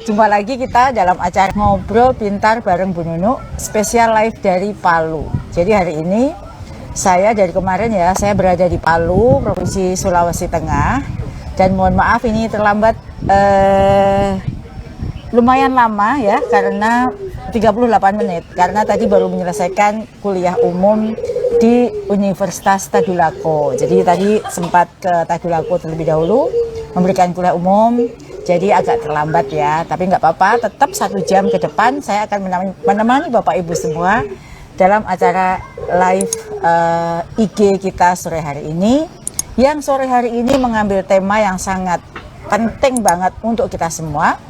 Jumpa lagi kita dalam acara Ngobrol Pintar bareng Bu Nunu, spesial live dari Palu. Jadi hari ini saya dari kemarin ya, saya berada di Palu, Provinsi Sulawesi Tengah. Dan mohon maaf ini terlambat lumayan lama ya, karena 38 menit. Karena tadi baru menyelesaikan kuliah umum di Universitas Tadulako. Jadi tadi sempat ke Tadulako terlebih dahulu, memberikan kuliah umum. Jadi agak terlambat ya, tapi nggak apa-apa, tetap 1 jam ke depan saya akan menemani Bapak Ibu semua dalam acara live IG kita sore hari ini, yang sore hari ini mengambil tema yang sangat penting banget untuk kita semua,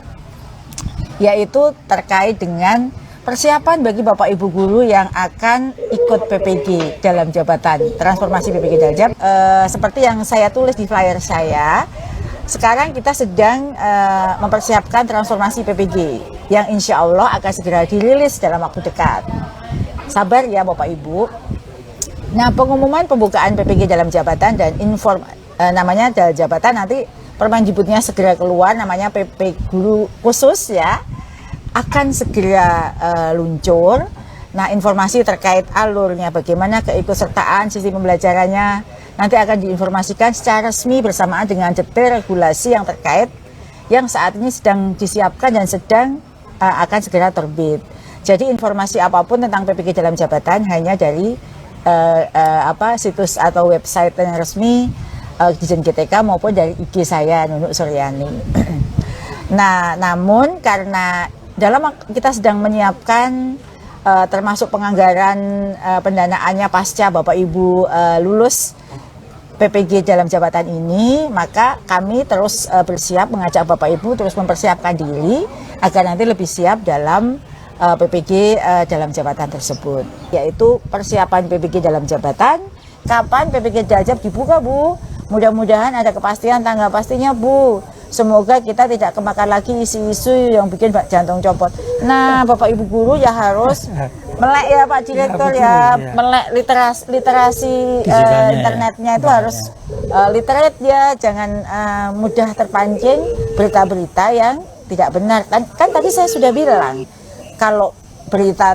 yaitu terkait dengan persiapan bagi Bapak Ibu guru yang akan ikut PPG dalam jabatan transformasi PPG Daljab. Seperti yang saya tulis di flyer saya, sekarang kita sedang mempersiapkan transformasi PPG yang insya Allah akan segera dirilis dalam waktu dekat. Sabar ya Bapak Ibu. Nah, pengumuman pembukaan PPG dalam jabatan dan namanya dalam jabatan, nanti Permendikbudnya segera keluar, namanya PP Guru Khusus ya, akan segera luncur. Nah, informasi terkait alurnya, bagaimana keikutsertaan, sistem pembelajarannya, nanti akan diinformasikan secara resmi bersamaan dengan detail regulasi yang terkait, yang saat ini sedang disiapkan dan sedang akan segera terbit. Jadi informasi apapun tentang PPG dalam jabatan hanya dari situs atau website yang resmi Dijen GTK maupun dari IG saya, Nunu Suryani. Nah, namun karena kita sedang menyiapkan termasuk penganggaran pendanaannya pasca Bapak Ibu lulus PPG dalam jabatan ini, maka kami terus bersiap mengajak Bapak Ibu terus mempersiapkan diri agar nanti lebih siap dalam PPG dalam jabatan tersebut, yaitu persiapan PPG dalam jabatan. Kapan PPG Daljab dibuka, Bu? Mudah-mudahan ada kepastian tanggal pastinya, Bu. Semoga kita tidak kemakan lagi isu-isu yang bikin jantung copot. Nah, Bapak Ibu guru ya harus melek ya Pak Direktur ya, melek literasi internetnya itu harus literate ya, jangan mudah terpancing berita-berita yang tidak benar. Kan tadi saya sudah bilang, kalau berita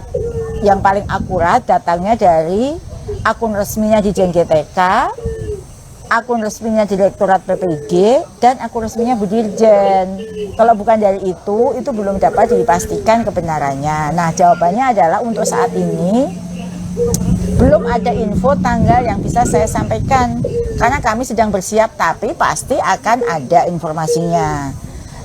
yang paling akurat datangnya dari akun resminya Dijen GTK, akun resminya Direktorat PPG, dan akun resminya Bu Dirjen. Kalau bukan dari itu belum dapat dipastikan kebenarannya. Nah, jawabannya adalah untuk saat ini belum ada info tanggal yang bisa saya sampaikan, karena kami sedang bersiap, tapi pasti akan ada informasinya.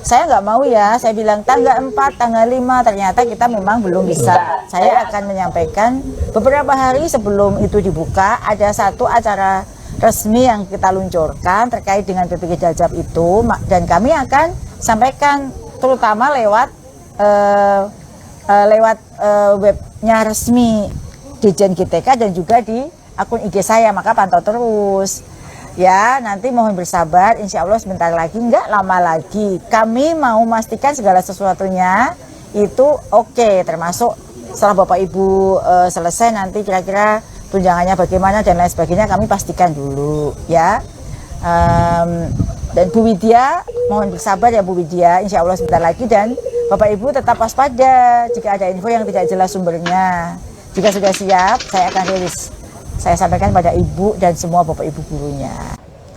Saya nggak mau ya, saya bilang tanggal 4, tanggal 5, ternyata kita memang belum bisa. Saya akan menyampaikan beberapa hari sebelum itu dibuka, ada satu acara resmi yang kita luncurkan terkait dengan PPG Daljab itu, dan kami akan sampaikan terutama lewat webnya resmi Dijen GTK dan juga di akun IG saya, maka pantau terus ya. Nanti mohon bersabar, insya Allah sebentar lagi, nggak lama lagi kami mau memastikan segala sesuatunya itu oke, termasuk setelah Bapak Ibu selesai nanti kira-kira tunjangannya bagaimana dan lain sebagainya, kami pastikan dulu ya. Dan Bu Widya, mohon bersabar ya Bu Widya, insya Allah sebentar lagi, dan Bapak Ibu tetap waspada jika ada info yang tidak jelas sumbernya. Jika sudah siap, saya akan rilis, saya sampaikan pada Ibu dan semua Bapak Ibu gurunya.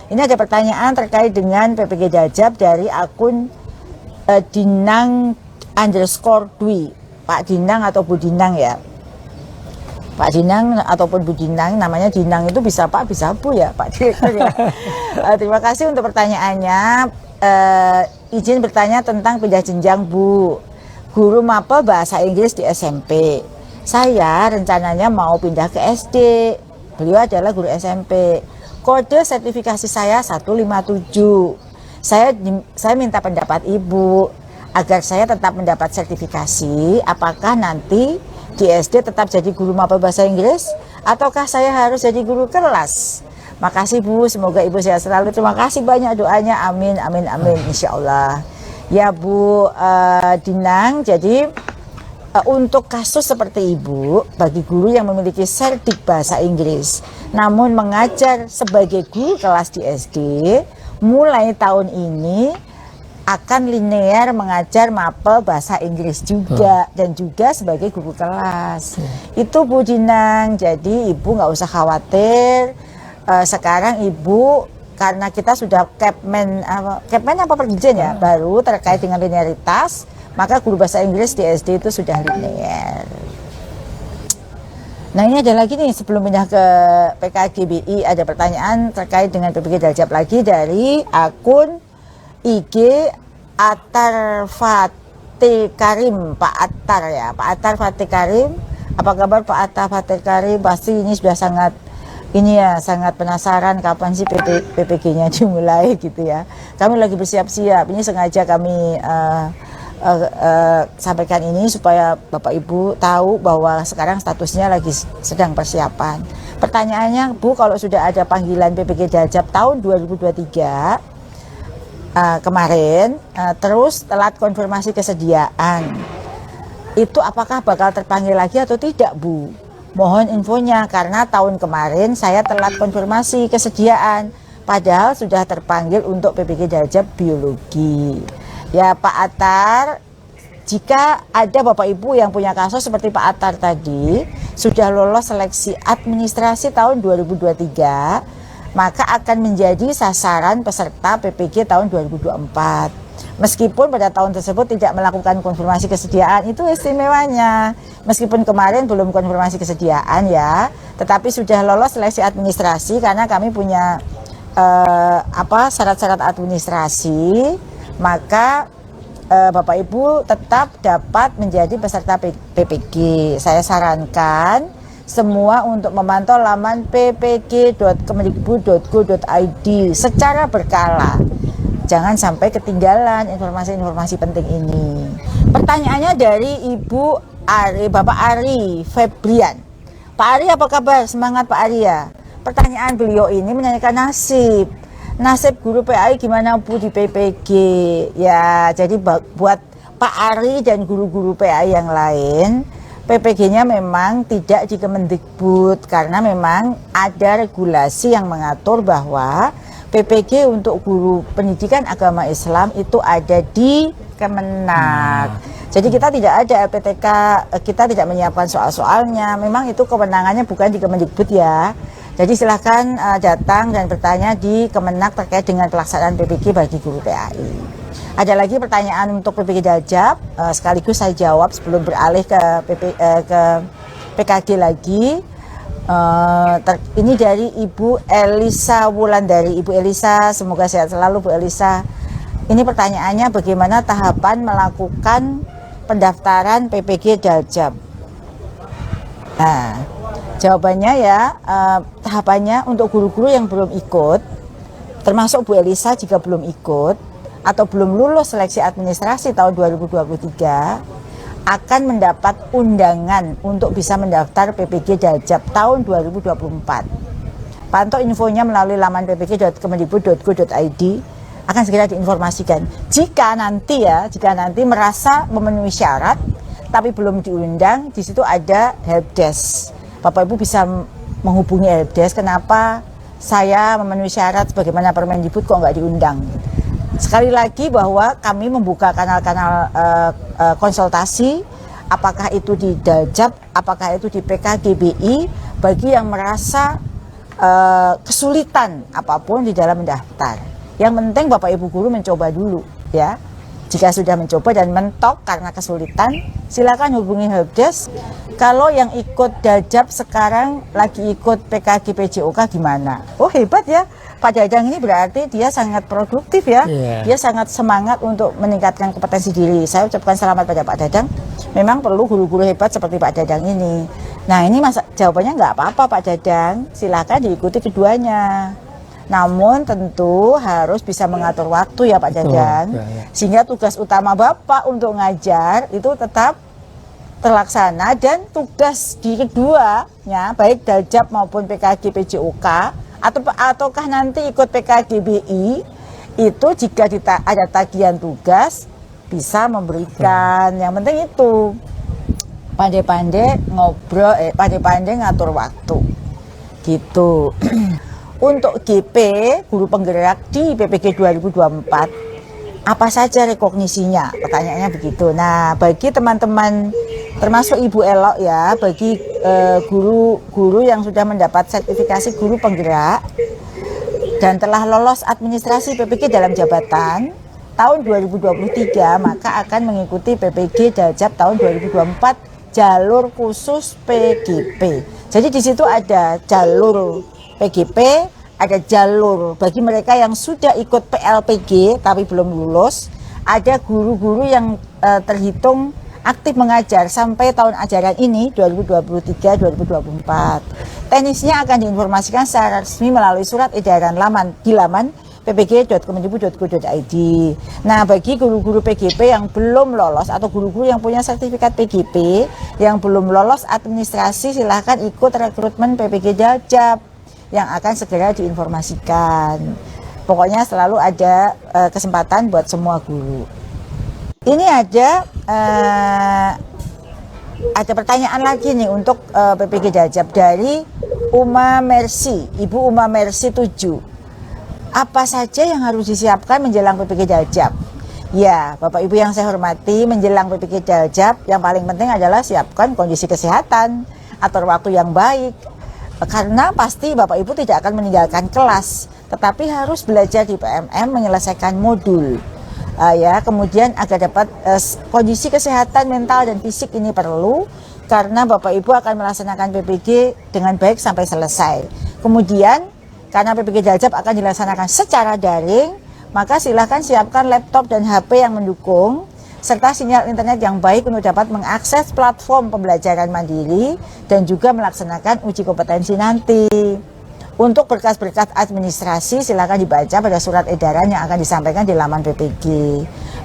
Ini ada pertanyaan terkait dengan PPG Daljab dari akun Dinang_Dwi, Pak Dinang atau Bu Dinang ya, Pak Dinang ataupun Bu Dinang, namanya Dinang itu bisa Pak, bisa Bu ya Pak Direktur ya. Terima kasih untuk pertanyaannya. Izin bertanya tentang pindah jenjang Bu, guru mapel bahasa Inggris di SMP. Saya rencananya mau pindah ke SD, beliau adalah guru SMP. Kode sertifikasi saya 157. Saya minta pendapat Ibu agar saya tetap mendapat sertifikasi, apakah nanti di SD tetap jadi guru mapel bahasa Inggris ataukah saya harus jadi guru kelas. Makasih Bu, semoga Ibu sehat selalu. Terima kasih banyak doanya, amin amin amin, insya Allah ya Bu Dinang. Jadi untuk kasus seperti Ibu, bagi guru yang memiliki sertif bahasa Inggris namun mengajar sebagai guru kelas di SD, mulai tahun ini akan linear mengajar mapel bahasa Inggris juga dan juga sebagai guru kelas. Itu Bu Dinang, jadi Ibu nggak usah khawatir. Sekarang Ibu karena kita sudah Capman apa Pergijen ya baru terkait dengan linearitas, maka guru bahasa Inggris di SD itu sudah linear. Nah ini ada lagi nih sebelum pindah ke PKGBI, ada pertanyaan terkait dengan PPG Daljab lagi dari akun IG Atar Fatih Karim, Pak Atar ya, Pak Atar Fatih Karim. Apa kabar Pak Atar Fatih Karim? Pasti ini sudah sangat sangat penasaran kapan sih PPG-nya dimulai gitu ya. Kami lagi bersiap-siap. Ini sengaja kami sampaikan ini supaya Bapak Ibu tahu bahwa sekarang statusnya lagi sedang persiapan. Pertanyaannya Bu, kalau sudah ada panggilan PPG Daljab tahun 2023 kemarin, terus telat konfirmasi kesediaan, itu apakah bakal terpanggil lagi atau tidak Bu? Mohon infonya karena tahun kemarin saya telat konfirmasi kesediaan padahal sudah terpanggil untuk PPG Daljab biologi. Ya Pak Atar, jika ada Bapak Ibu yang punya kasus seperti Pak Atar tadi sudah lolos seleksi administrasi tahun 2023, maka akan menjadi sasaran peserta PPG tahun 2024. Meskipun pada tahun tersebut tidak melakukan konfirmasi kesediaan, itu istimewanya. Meskipun kemarin belum konfirmasi kesediaan ya, tetapi sudah lolos seleksi administrasi karena kami punya syarat-syarat administrasi, maka Bapak Ibu tetap dapat menjadi peserta PPG. Saya sarankan semua untuk memantau laman ppg.kemendikbud.go.id secara berkala. Jangan sampai ketinggalan informasi-informasi penting ini. Pertanyaannya dari Ibu Ari, Bapak Ari Febrian. Pak Ari apa kabar? Semangat Pak Ari ya. Pertanyaan beliau ini menanyakan nasib guru PAI gimana Bu di PPG ya. Jadi buat Pak Ari dan guru-guru PAI yang lain, PPG-nya memang tidak di Kemendikbud karena memang ada regulasi yang mengatur bahwa PPG untuk guru pendidikan agama Islam itu ada di Kemenak. Jadi kita tidak ada LPTK, kita tidak menyiapkan soal-soalnya. Memang itu kewenangannya bukan di Kemendikbud ya. Jadi silahkan datang dan bertanya di Kemenak terkait dengan pelaksanaan PPG bagi guru PAI. Ada lagi pertanyaan untuk PPG Daljab, sekaligus saya jawab sebelum beralih ke PKG lagi. Ini dari Ibu Elisa Wulandari. Ibu Elisa, semoga sehat selalu Bu Elisa. Ini pertanyaannya, bagaimana tahapan melakukan pendaftaran PPG Daljab? Nah, jawabannya ya, tahapannya untuk guru-guru yang belum ikut, termasuk Bu Elisa jika belum ikut atau belum lulus seleksi administrasi tahun 2023, akan mendapat undangan untuk bisa mendaftar PPG Daljab tahun 2024. Pantau infonya melalui laman ppg.kemendikbud.go.id, akan segera diinformasikan. Jika nanti merasa memenuhi syarat tapi belum diundang, di situ ada helpdesk. Bapak Ibu bisa menghubungi helpdesk, kenapa saya memenuhi syarat sebagaimana Permendikbud kok nggak diundang. Sekali lagi bahwa kami membuka kanal-kanal konsultasi, apakah itu di Daljab, apakah itu di PKGBI, bagi yang merasa kesulitan apapun di dalam mendaftar. Yang penting Bapak Ibu guru mencoba dulu ya. Jika sudah mencoba dan mentok karena kesulitan, silakan hubungi helpdesk. Kalau yang ikut Daljab sekarang lagi ikut PKG PJOK gimana? Oh hebat ya. Pak Dadang ini berarti dia sangat produktif ya. Dia sangat semangat untuk meningkatkan kompetensi diri. Saya ucapkan selamat pada Pak Dadang. Memang perlu guru-guru hebat seperti Pak Dadang ini. Nah ini jawabannya nggak apa-apa Pak Dadang. Silakan diikuti keduanya. Namun tentu harus bisa mengatur waktu ya Pak Dadang. Sehingga tugas utama Bapak untuk ngajar itu tetap terlaksana, dan tugas di keduanya baik Daljab maupun PKG PJOK ataukah nanti ikut PKGBI itu jika ada tagihan tugas bisa memberikan. Yang penting itu pandai-pandai ngobrol, pandai-pandai ngatur waktu gitu. Untuk GP guru penggerak di PPG 2024 Apa saja rekognisinya? Pertanyaannya begitu. Nah, bagi teman-teman termasuk Ibu Elok ya, bagi guru-guru yang sudah mendapat sertifikasi guru penggerak dan telah lolos administrasi PPG dalam jabatan tahun 2023, maka akan mengikuti PPG Daljab tahun 2024 jalur khusus PGP. Jadi di situ ada jalur PGP, ada jalur bagi mereka yang sudah ikut PLPG tapi belum lulus, ada guru-guru yang terhitung aktif mengajar sampai tahun ajaran ini 2023-2024. Teknisnya akan diinformasikan secara resmi melalui surat edaran di laman ppg.kemendikbud.go.id. Nah, bagi guru-guru PGP yang belum lolos atau guru-guru yang punya sertifikat PGP yang belum lolos administrasi, silahkan ikut rekrutmen PPG Daljab yang akan segera diinformasikan. Pokoknya selalu ada kesempatan buat semua guru. Ini ada pertanyaan lagi nih untuk PPG Daljab dari Uma Mercy, Ibu Uma Mercy 7. Apa saja yang harus disiapkan menjelang PPG Daljab? Ya, Bapak Ibu yang saya hormati, menjelang PPG Daljab yang paling penting adalah siapkan kondisi kesehatan, atur waktu yang baik. Karena pasti Bapak Ibu tidak akan meninggalkan kelas, tetapi harus belajar di PMM menyelesaikan modul. Ya, kemudian agar dapat kondisi kesehatan mental dan fisik ini perlu karena Bapak Ibu akan melaksanakan PPG dengan baik sampai selesai. Kemudian karena PPG Daljab akan dilaksanakan secara daring, maka silahkan siapkan laptop dan HP yang mendukung, serta sinyal internet yang baik untuk dapat mengakses platform pembelajaran mandiri dan juga melaksanakan uji kompetensi nanti. Untuk berkas-berkas administrasi silahkan dibaca pada surat edaran yang akan disampaikan di laman PPG.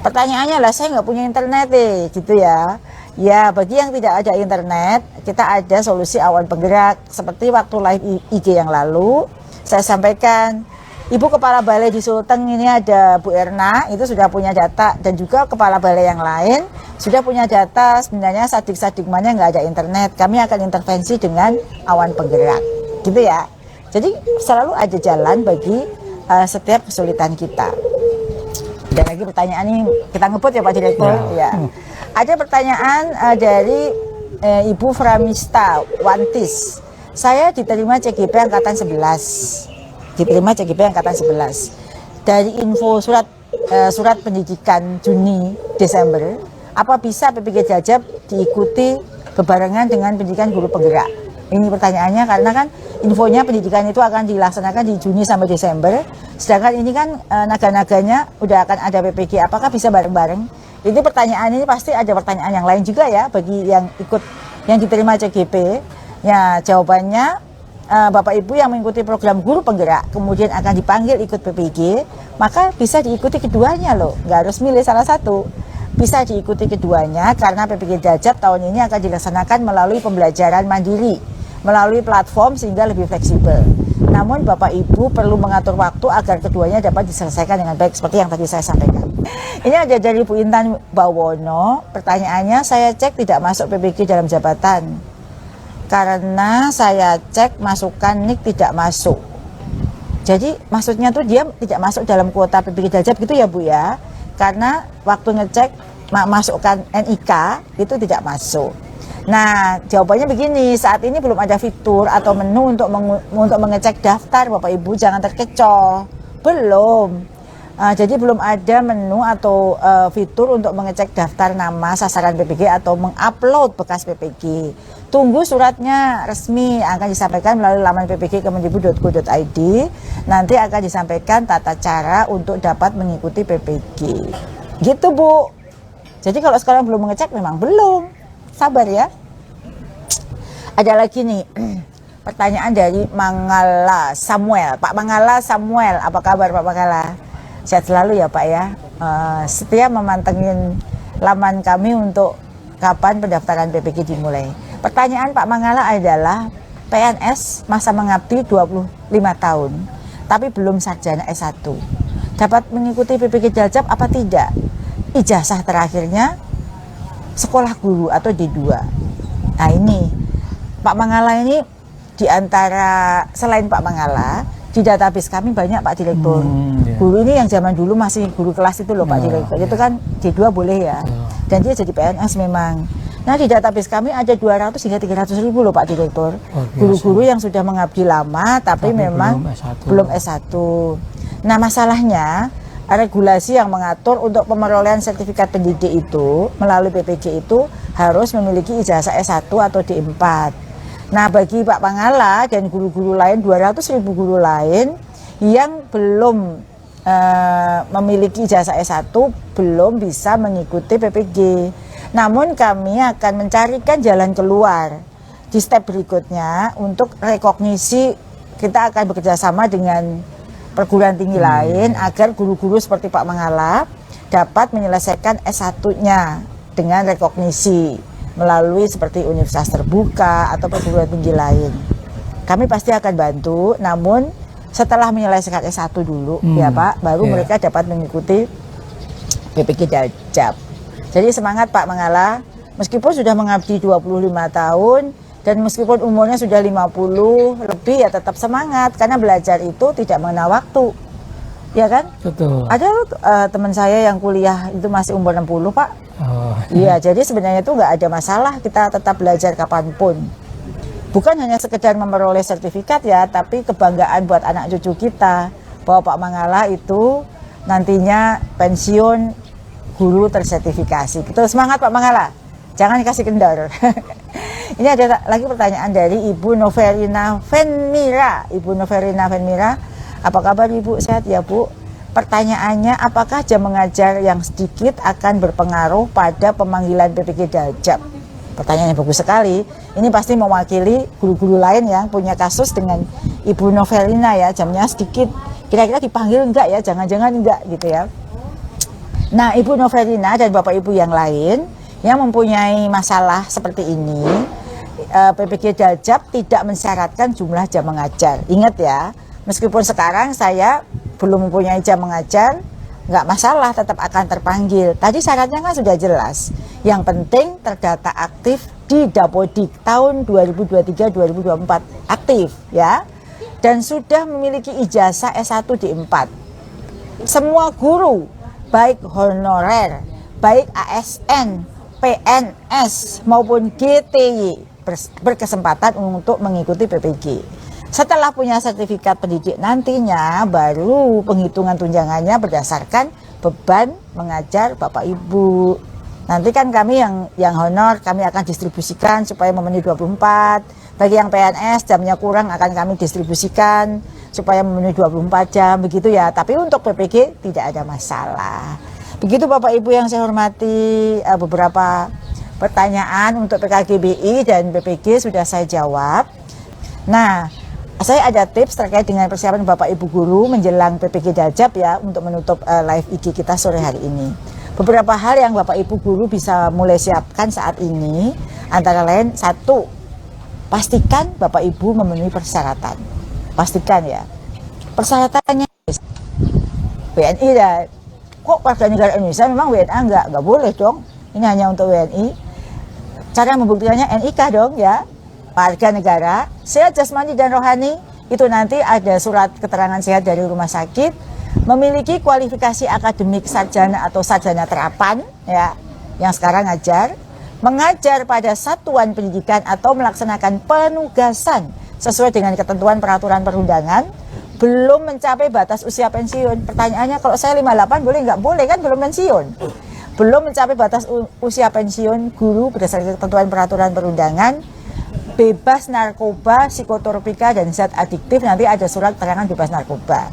Pertanyaannya lah, saya nggak punya internet gitu ya. Ya, bagi yang tidak ada internet, kita ada solusi awan penggerak seperti waktu live IG yang lalu. Saya sampaikan, Ibu Kepala Balai di Sulteng ini ada Bu Erna, itu sudah punya data, dan juga Kepala Balai yang lain sudah punya data. Sebenarnya sadik-sadikmanya nggak ada internet, kami akan intervensi dengan awan penggerak, gitu ya. Jadi selalu ada jalan bagi setiap kesulitan kita. Dan lagi pertanyaan ini kita ngebut ya Pak Direktur. Ya. Ada pertanyaan dari Ibu Framista Wantis. Saya diterima CGP angkatan 11. Diterima CGP angkatan 11. Dari info surat pendidikan Juni Desember, apa bisa PPG Daljab diikuti bebarengan dengan pendidikan guru penggerak? Ini pertanyaannya karena kan infonya pendidikan itu akan dilaksanakan di Juni sampai Desember, sedangkan ini kan naga-naganya udah akan ada PPG, apakah bisa bareng-bareng? Ini pertanyaan ini pasti ada pertanyaan yang lain juga ya bagi yang ikut yang diterima CGP. Ya, jawabannya Bapak Ibu yang mengikuti program guru penggerak kemudian akan dipanggil ikut PPG, maka bisa diikuti keduanya loh, nggak harus milih salah satu. Bisa diikuti keduanya karena PPG Daljab tahun ini akan dilaksanakan melalui pembelajaran mandiri, melalui platform sehingga lebih fleksibel. Namun Bapak Ibu perlu mengatur waktu agar keduanya dapat diselesaikan dengan baik seperti yang tadi saya sampaikan. Ini ada dari Bu Intan Bawono, pertanyaannya, saya cek tidak masuk PPG dalam jabatan. Karena saya cek masukan NIK tidak masuk. Jadi maksudnya tuh dia tidak masuk dalam kuota PPG Daljab gitu ya Bu ya. Karena waktu ngecek masukkan NIK itu tidak masuk. Nah, jawabannya begini, saat ini belum ada fitur atau menu untuk mengecek daftar Bapak Ibu, jangan terkecoh. Belum. Jadi belum ada menu atau fitur untuk mengecek daftar nama sasaran PPG atau mengupload bekas PPG. Tunggu suratnya resmi, akan disampaikan melalui laman ppg.kemendikbud.go.id. Nanti akan disampaikan tata cara untuk dapat mengikuti PPG. Gitu Bu. Jadi kalau sekarang belum mengecek memang belum. Sabar ya. Ada lagi nih pertanyaan dari Mangala Samuel. Pak Mangala Samuel, apa kabar Pak Mangala? Sehat selalu ya Pak ya. Setia memantengin laman kami untuk kapan pendaftaran PPG dimulai. Pertanyaan Pak Mangala adalah PNS masa mengabdi 25 tahun tapi belum sarjana S1. Dapat mengikuti PPG Daljab apa tidak? Ijazah terakhirnya sekolah guru atau D2. Nah ini Pak Mangala ini diantara selain Pak Mangala di database kami banyak Pak Direktur. Guru ini yang zaman dulu masih guru kelas itu loh Pak Direktur. Itu kan D2 boleh ya. Dan dia jadi PNS memang. Nah di database kami ada 200 hingga 300 ribu loh Pak Direktur. Guru-guru yang sudah mengabdi lama tapi memang belum S1. Nah masalahnya regulasi yang mengatur untuk pemerolehan sertifikat pendidik itu melalui PPG itu harus memiliki ijazah S1 atau D4. Nah bagi Pak Pangala dan guru-guru lain, 200 ribu guru lain yang belum memiliki ijazah S1 belum bisa mengikuti PPG. Namun kami akan mencarikan jalan keluar di step berikutnya untuk rekognisi. Kita akan bekerja sama dengan perguruan tinggi lain agar guru-guru seperti Pak Mangala dapat menyelesaikan S1-nya dengan rekognisi melalui seperti universitas terbuka atau perguruan tinggi lain. Kami pasti akan bantu, namun setelah menyelesaikan S1 dulu ya Pak, baru mereka dapat mengikuti PPG Daljab. Jadi semangat Pak Mangala, meskipun sudah mengabdi 25 tahun dan meskipun umurnya sudah 50 lebih ya tetap semangat karena belajar itu tidak mengenal waktu. Ya kan? Betul. Ada teman saya yang kuliah itu masih umur 60 Pak. Iya, jadi sebenarnya itu nggak ada masalah kita tetap belajar kapanpun. Bukan hanya sekedar memperoleh sertifikat ya, tapi kebanggaan buat anak cucu kita bahwa Pak Mangala itu nantinya pensiun guru tersertifikasi. Gitu, semangat Pak Mangala, jangan dikasih kendor. Ini ada lagi pertanyaan dari Ibu Noverina Venmira. Ibu Noverina Venmira, apa kabar Ibu? Sehat ya Bu? Pertanyaannya, apakah jam mengajar yang sedikit akan berpengaruh pada pemanggilan PPG Daljab? Pertanyaan yang bagus sekali. Ini pasti mewakili guru-guru lain yang punya kasus dengan Ibu Noverina ya, jamnya sedikit. Kira-kira dipanggil enggak ya? Jangan-jangan enggak gitu ya. Nah, Ibu Noverina dan Bapak Ibu yang lain yang mempunyai masalah seperti ini, PPG Daljab tidak mensyaratkan jumlah jam mengajar. Ingat ya, meskipun sekarang saya belum mempunyai jam mengajar, nggak masalah, tetap akan terpanggil. Tadi syaratnya kan sudah jelas. Yang penting terdata aktif di Dapodik tahun 2023-2024 aktif ya, dan sudah memiliki ijazah S1 D4. Semua guru, baik honorer, baik ASN, PNS maupun GTY berkesempatan untuk mengikuti PPG. Setelah punya sertifikat pendidik nantinya baru penghitungan tunjangannya berdasarkan beban mengajar Bapak Ibu. Nanti kan kami yang honor kami akan distribusikan supaya memenuhi 24. Bagi yang PNS jamnya kurang akan kami distribusikan supaya memenuhi 24 jam begitu ya. Tapi untuk PPG tidak ada masalah. Begitu Bapak Ibu yang saya hormati, beberapa pertanyaan untuk PKGBI dan PPG sudah saya jawab. Nah, saya ada tips terkait dengan persiapan Bapak Ibu guru menjelang PPG Daljab ya untuk menutup live IG kita sore hari ini. Beberapa hal yang Bapak Ibu guru bisa mulai siapkan saat ini antara lain, satu, pastikan Bapak Ibu memenuhi persyaratan. Pastikan ya. Persyaratannya WNI dan kok warga negara Indonesia memang WNA nggak boleh dong. Ini hanya untuk WNI. Cara membuktikannya NIK dong ya. Warga negara, sehat jasmani dan rohani, itu nanti ada surat keterangan sehat dari rumah sakit, memiliki kualifikasi akademik sarjana atau sarjana terapan ya, yang sekarang ngajar, mengajar pada satuan pendidikan atau melaksanakan penugasan sesuai dengan ketentuan peraturan perundangan, belum mencapai batas usia pensiun. Pertanyaannya, kalau saya 58 boleh nggak? Boleh kan, belum pensiun. Belum mencapai batas usia pensiun guru berdasarkan ketentuan peraturan perundangan, bebas narkoba, psikotropika, dan zat adiktif, nanti ada surat keterangan bebas narkoba.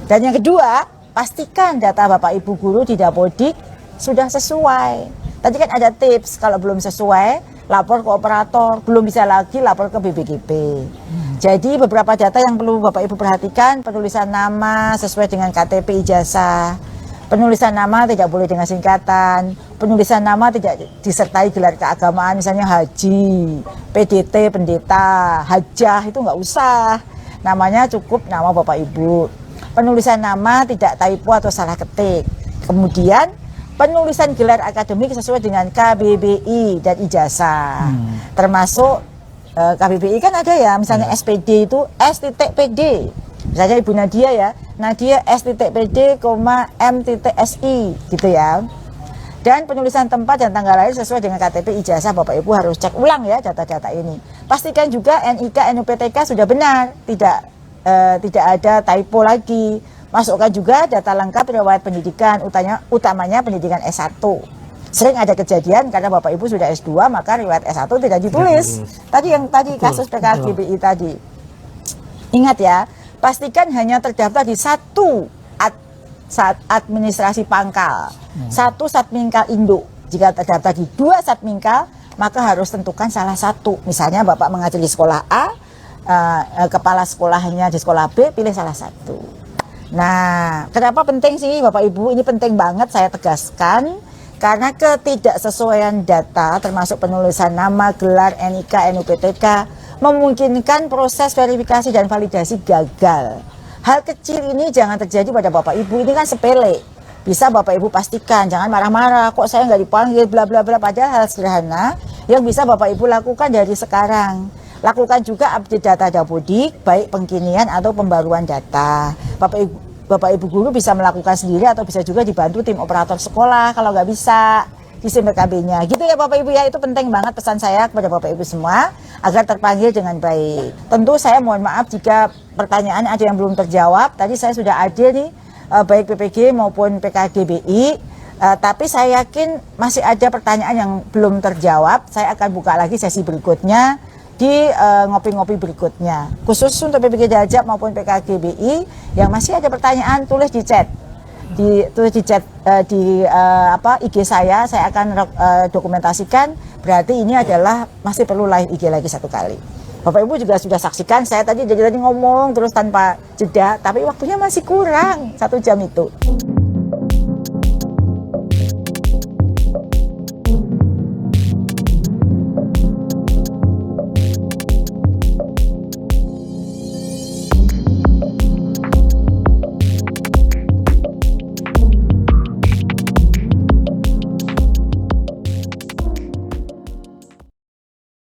Dan yang kedua, pastikan data Bapak Ibu guru di Dapodik sudah sesuai. Tadi kan ada tips, kalau belum sesuai, lapor ke operator, belum bisa lagi lapor ke BPKB. Jadi beberapa data yang perlu Bapak Ibu perhatikan, penulisan nama sesuai dengan KTP ijazah, penulisan nama tidak boleh dengan singkatan, penulisan nama tidak disertai gelar keagamaan, misalnya haji, PDT, pendeta, hajah, itu nggak usah. Namanya cukup nama Bapak Ibu. Penulisan nama tidak typo atau salah ketik. Kemudian penulisan gelar akademik sesuai dengan KBBI dan ijazah. Termasuk KBBI kan ada ya, misalnya SPD itu S.PD. Misalnya Ibu Nadia ya, Nadia S.PD, M.SI gitu ya. Dan penulisan tempat dan tanggal lahir sesuai dengan KTP ijazah. Bapak Ibu harus cek ulang ya data-data ini. Pastikan juga NIK NUPTK sudah benar, tidak ada typo lagi. Masukkan juga data lengkap riwayat pendidikan, utamanya pendidikan S1. Sering ada kejadian karena Bapak Ibu sudah S2 maka riwayat S1 tidak ditulis. Tadi kasus PKGBI tadi. Ingat ya, pastikan hanya terdaftar di satu administrasi pangkal, satu Satmingkal Induk. Jika terdaftar di 2 Satmingkal, maka harus tentukan salah satu. Misalnya Bapak mengajar di sekolah A, kepala sekolahnya di sekolah B, pilih salah satu. Nah, kenapa penting sih Bapak Ibu? Ini penting banget saya tegaskan, karena ketidaksesuaian data termasuk penulisan nama, gelar, NIK, NUPTK memungkinkan proses verifikasi dan validasi gagal. Hal kecil ini jangan terjadi pada Bapak Ibu, ini kan sepele. Bisa Bapak Ibu pastikan, jangan marah-marah, kok saya nggak dipanggil, bla bla bla. Padahal hal sederhana yang bisa Bapak Ibu lakukan dari sekarang. Lakukan juga update data Dapodik, baik pengkinian atau pembaruan data. Bapak Ibu guru bisa melakukan sendiri atau bisa juga dibantu tim operator sekolah kalau nggak bisa di SIM-PKB-nya. Gitu ya Bapak Ibu ya, itu penting banget pesan saya kepada Bapak Ibu semua agar terpanggil dengan baik. Tentu saya mohon maaf jika pertanyaan ada yang belum terjawab. Tadi saya sudah ada nih baik PPG maupun PKGBI, tapi saya yakin masih ada pertanyaan yang belum terjawab. Saya akan buka lagi sesi berikutnya di ngopi-ngopi berikutnya. Khusus untuk PPG Dajab maupun PKGBI yang masih ada pertanyaan, tulis di chat. Tulis di chat di IG saya akan dokumentasikan. Berarti ini adalah masih perlu live IG lagi 1 kali. Bapak Ibu juga sudah saksikan saya tadi ngomong terus tanpa jeda, tapi waktunya masih kurang 1 jam itu.